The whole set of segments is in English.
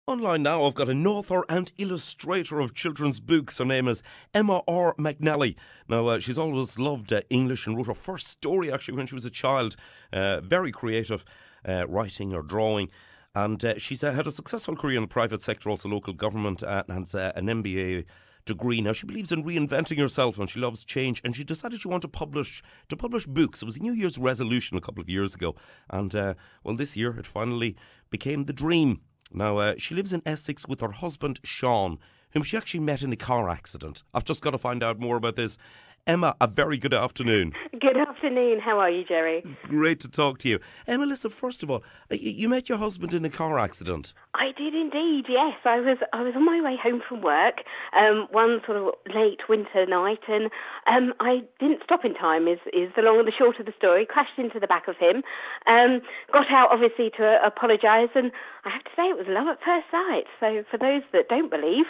Online now, I've got an author and illustrator of children's books. Her name is Emma R. McNally. Now, she's always loved English and wrote her first story actually when she was a child. Very creative, writing or drawing. And she's had a successful career in the private sector, also local government, and has an MBA degree. Now, she believes in reinventing herself and she loves change, and she decided she wanted to publish books. It was a New Year's resolution a couple of years ago, and well, this year it finally became the dream. Now, she lives in Essex with her husband Sean, whom she actually met in a car accident. I've just got to find out more about this. Emma, a very good afternoon. Good afternoon. How are you, Jerry? Great to talk to you. Emma, listen, first of all, you met your husband in a car accident. I did indeed, yes. I was on my way home from work one sort of late winter night, and I didn't stop in time, is the long and the short of the story. Crashed into the back of him, got out obviously to apologise, and I have to say it was love at first sight. So for those that don't believe,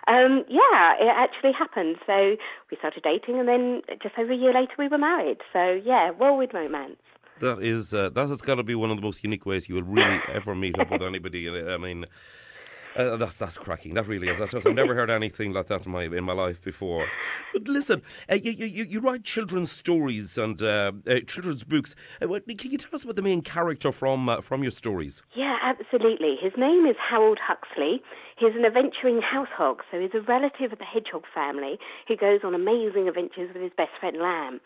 yeah, it actually happened. So we started dating, and then just over a year later we were married. So yeah, whirlwind romance. That has got to be one of the most unique ways you will really ever meet up with anybody. I mean, that's cracking. That really is. I've never heard anything like that in my life before. But listen, you write children's stories and children's books. Can you tell us about the main character from your stories? Yeah, absolutely. His name is Harold Huxley. He's an adventuring house hog, so he's a relative of the hedgehog family who goes on amazing adventures with his best friend Lamb.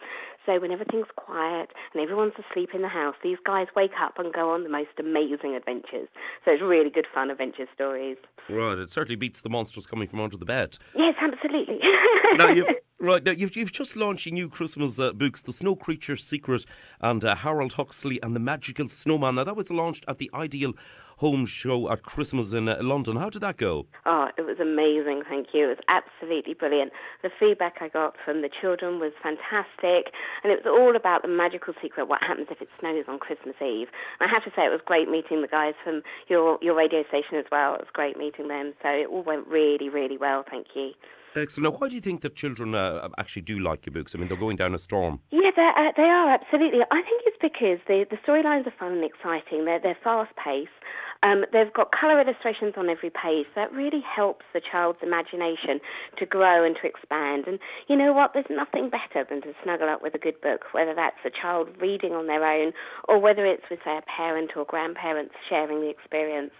So when everything's quiet and everyone's asleep in the house, these guys wake up and go on the most amazing adventures. So it's really good fun adventure stories. Right, it certainly beats the monsters coming from under the bed. Yes, absolutely. Now, you've just launched your new Christmas books, The Snow Creature's Secret and Harold Huxley and the Magical Snowman. Now, that was launched at the Ideal Home Show at Christmas in London. How did that go? Oh, it was amazing, thank you. It was absolutely brilliant. The feedback I got from the children was fantastic, and it was all about the magical secret, what happens if it snows on Christmas Eve. And I have to say it was great meeting the guys from your radio station as well. It was great meeting them, so it all went really, really well, thank you. Excellent. Now, why do you think that children actually do like your books? I mean, they're going down a storm. Yeah, they are, absolutely. I think it's because the storylines are fun and exciting. They're fast-paced. They've got colour illustrations on every page. That really helps the child's imagination to grow and to expand. And you know what? There's nothing better than to snuggle up with a good book, whether that's a child reading on their own or whether it's with, say, a parent or grandparents sharing the experience.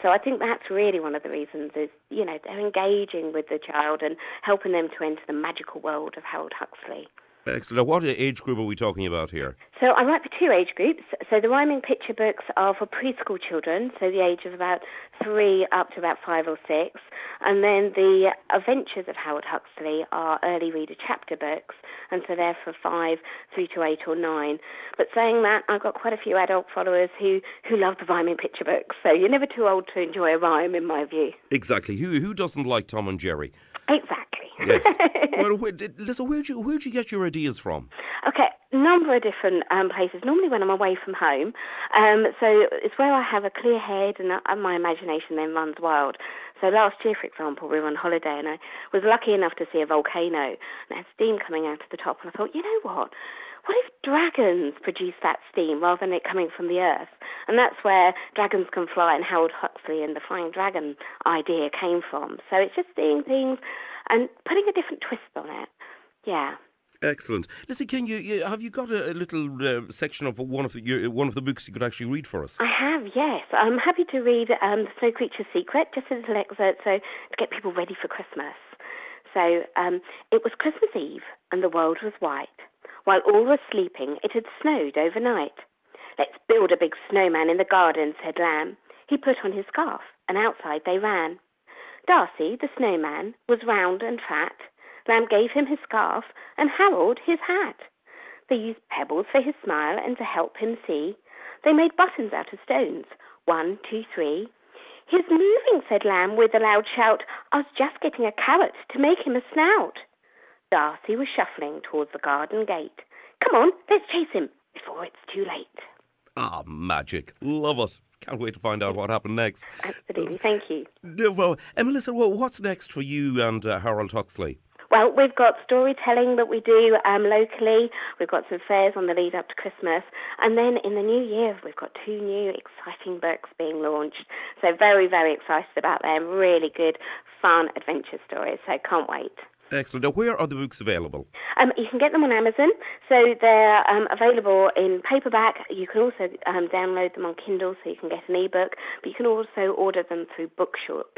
So I think that's really one of the reasons is, you know, they're engaging with the child and helping them to enter the magical world of Harold Huxley. Excellent. What age group are we talking about here? So I write for two age groups. So the rhyming picture books are for preschool children, so the age of about 3 up to about 5 or 6. And then the Adventures of Harold Huxley are early reader chapter books, and so they're for 5 through to 8 or 9. But saying that, I've got quite a few adult followers who love the rhyming picture books, so you're never too old to enjoy a rhyme, in my view. Exactly. Who doesn't like Tom and Jerry? Exactly. Yes. Well, listen, where'd you get your ideas from? Okay, a number of different places, normally when I'm away from home. So it's where I have a clear head and my imagination then runs wild. So last year, for example, we were on holiday and I was lucky enough to see a volcano and it had steam coming out of the top, and I thought, you know what? What if dragons produce that steam rather than it coming from the earth? And that's where Dragons Can Fly and Harold Huxley and the flying dragon idea came from. So it's just seeing things and putting a different twist on it. Yeah. Excellent. Listen, have you got a little section of one of the books you could actually read for us? I have, yes. I'm happy to read The Snow Creature's Secret, just a little excerpt, so to get people ready for Christmas. So it was Christmas Eve and the world was white. While all were sleeping, it had snowed overnight. Let's build a big snowman in the garden, said Lamb. He put on his scarf, and outside they ran. Darcy, the snowman, was round and fat. Lamb gave him his scarf, and Harold his hat. They used pebbles for his smile and to help him see. They made buttons out of stones. 1, 2, 3. He's moving, said Lamb with a loud shout. I was just getting a carrot to make him a snout. Darcy was shuffling towards the garden gate. Come on, let's chase him before it's too late. Ah, magic. Love us. Can't wait to find out what happened next. Absolutely, thank you. Well, Melissa, what's next for you and Harold Huxley? Well, we've got storytelling that we do locally. We've got some fairs on the lead up to Christmas. And then in the new year, we've got 2 new exciting books being launched. So very, very excited about them. Really good, fun adventure stories. So can't wait. Excellent. Now, where are the books available? You can get them on Amazon. So they're available in paperback. You can also download them on Kindle so you can get an ebook. But you can also order them through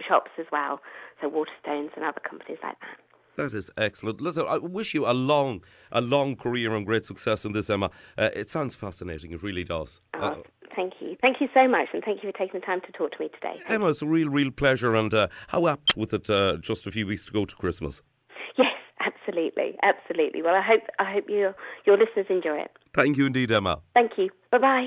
shops as well. So Waterstones and other companies like that. That is excellent. Listen, I wish you a long career and great success in this, Emma. It sounds fascinating. It really does. Thank you. Thank you so much, and thank you for taking the time to talk to me today. Emma, it's a real pleasure, and how apt with it just a few weeks to go to Christmas. Yes, absolutely. Well, I hope your listeners enjoy it. Thank you indeed, Emma. Thank you. Bye-bye.